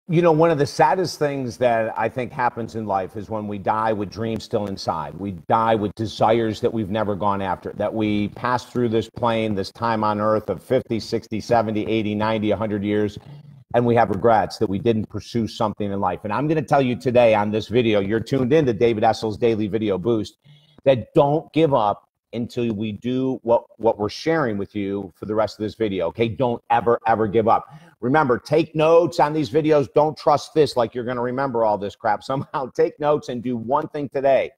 You know, one of the saddest things that I think happens in life is when we die with dreams still inside. We die with desires that we've never gone after, that we pass through this plane, this time on earth of 50, 60, 70, 80, 90, 100 years, and we have regrets that we didn't pursue something in life. And I'm going to tell you today on this video, you're tuned in to David Essel's Daily Video Boost, that don't give up until we do what we're sharing with you for the rest of this video, okay? Don't ever give up. Remember, take notes on these videos. Don't trust this like you're going to remember all this crap. Somehow take notes and do one thing today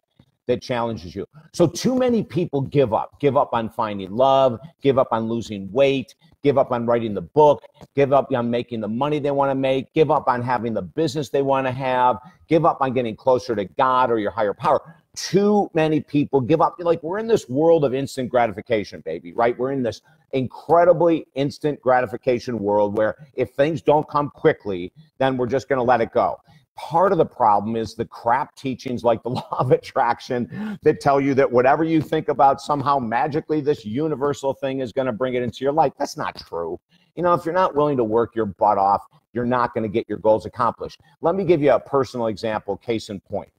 that challenges you. So too many people give up on finding love, give up on losing weight, give up on writing the book, give up on making the money they want to make, give up on having the business they want to have, give up on getting closer to God or your higher power. Too many people give up. Like, we're in this world of instant gratification, baby, right? We're in this incredibly instant gratification world where if things don't come quickly, then we're just going to let it go. Part of the problem is the crap teachings like the law of attraction that tell you that whatever you think about, somehow magically this universal thing is going to bring it into your life. That's not true. You know, if you're not willing to work your butt off, you're not going to get your goals accomplished. Let me give you a personal example, case in point.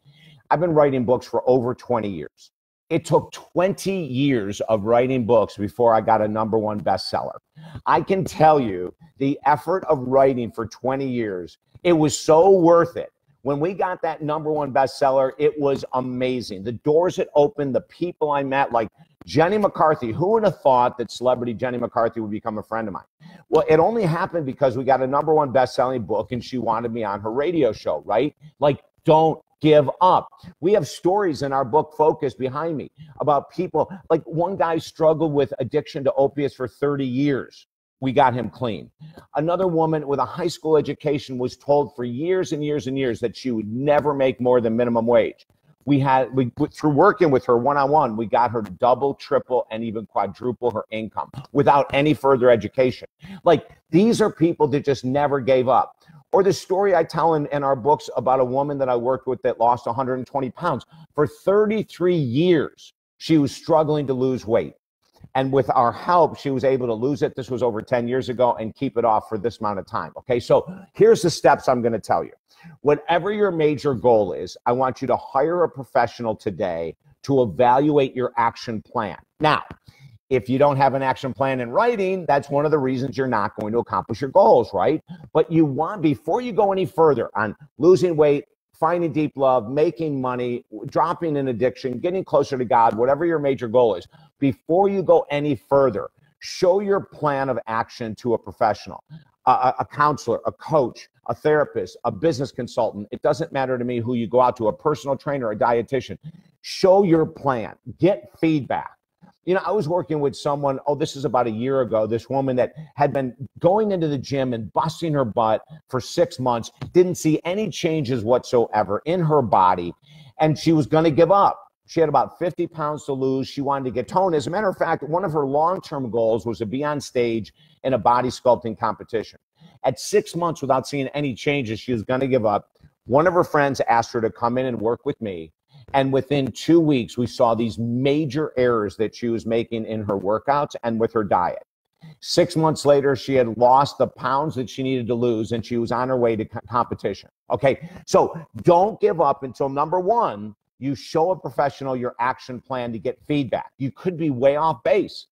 I've been writing books for over 20 years. It took 20 years of writing books before I got a #1 bestseller. I can tell you the effort of writing for 20 years, it was so worth it. When we got that #1 bestseller, it was amazing. The doors it opened, the people I met, like Jenny McCarthy. Who would have thought that celebrity Jenny McCarthy would become a friend of mine? Well, it only happened because we got a #1 best-selling book and she wanted me on her radio show, right? Like, don't give up. We have stories in our book, Focus, behind me about people. Like, one guy struggled with addiction to opiates for 30 years. We got him clean. Another woman with a high school education was told for years and years and years that she would never make more than minimum wage. Through working with her one-on-one, we got her to double, triple, and even quadruple her income without any further education. Like, these are people that just never gave up. Or the story I tell in our books about a woman that I worked with that lost 120 pounds. For 33 years, she was struggling to lose weight. And with our help, she was able to lose it. This was over 10 years ago, and keep it off for this amount of time. Okay, so here's the steps I'm going to tell you. Whatever your major goal is, I want you to hire a professional today to evaluate your action plan. Now, if you don't have an action plan in writing, that's one of the reasons you're not going to accomplish your goals, right? But you want, before you go any further on losing weight, finding deep love, making money, dropping an addiction, getting closer to God, whatever your major goal is, before you go any further, show your plan of action to a professional, a counselor, a coach, a therapist, a business consultant. It doesn't matter to me who you go out to, a personal trainer, a dietitian. Show your plan, get feedback. You know, I was working with someone, this is about a year ago, this woman that had been going into the gym and busting her butt for 6 months, didn't see any changes whatsoever in her body, and she was going to give up. She had about 50 pounds to lose. She wanted to get toned. As a matter of fact, one of her long-term goals was to be on stage in a body sculpting competition. At 6 months, without seeing any changes, she was going to give up. One of her friends asked her to come in and work with me. And within 2 weeks, we saw these major errors that she was making in her workouts and with her diet. 6 months later, she had lost the pounds that she needed to lose, and she was on her way to competition. Okay, so don't give up until #1, you show a professional your action plan to get feedback. You could be way off base.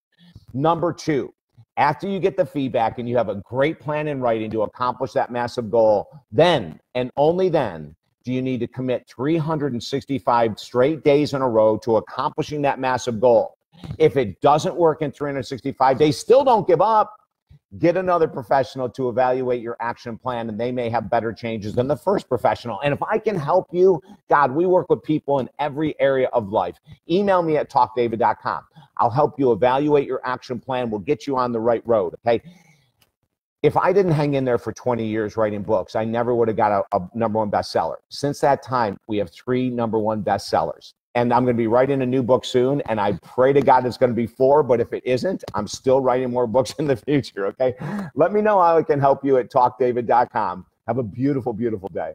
#2, after you get the feedback and you have a great plan in writing to accomplish that massive goal, then and only then do you need to commit 365 straight days in a row to accomplishing that massive goal. If it doesn't work in 365 days, still don't give up. Get another professional to evaluate your action plan, and they may have better changes than the first professional. And if I can help you, God, we work with people in every area of life. Email me at talkdavid.com. I'll help you evaluate your action plan. We'll get you on the right road, okay? If I didn't hang in there for 20 years writing books, I never would have got a #1 bestseller. Since that time, we have 3 #1 bestsellers. And I'm going to be writing a new book soon, and I pray to God it's going to be 4, but if it isn't, I'm still writing more books in the future, okay? Let me know how I can help you at talkdavid.com. Have a beautiful, beautiful day.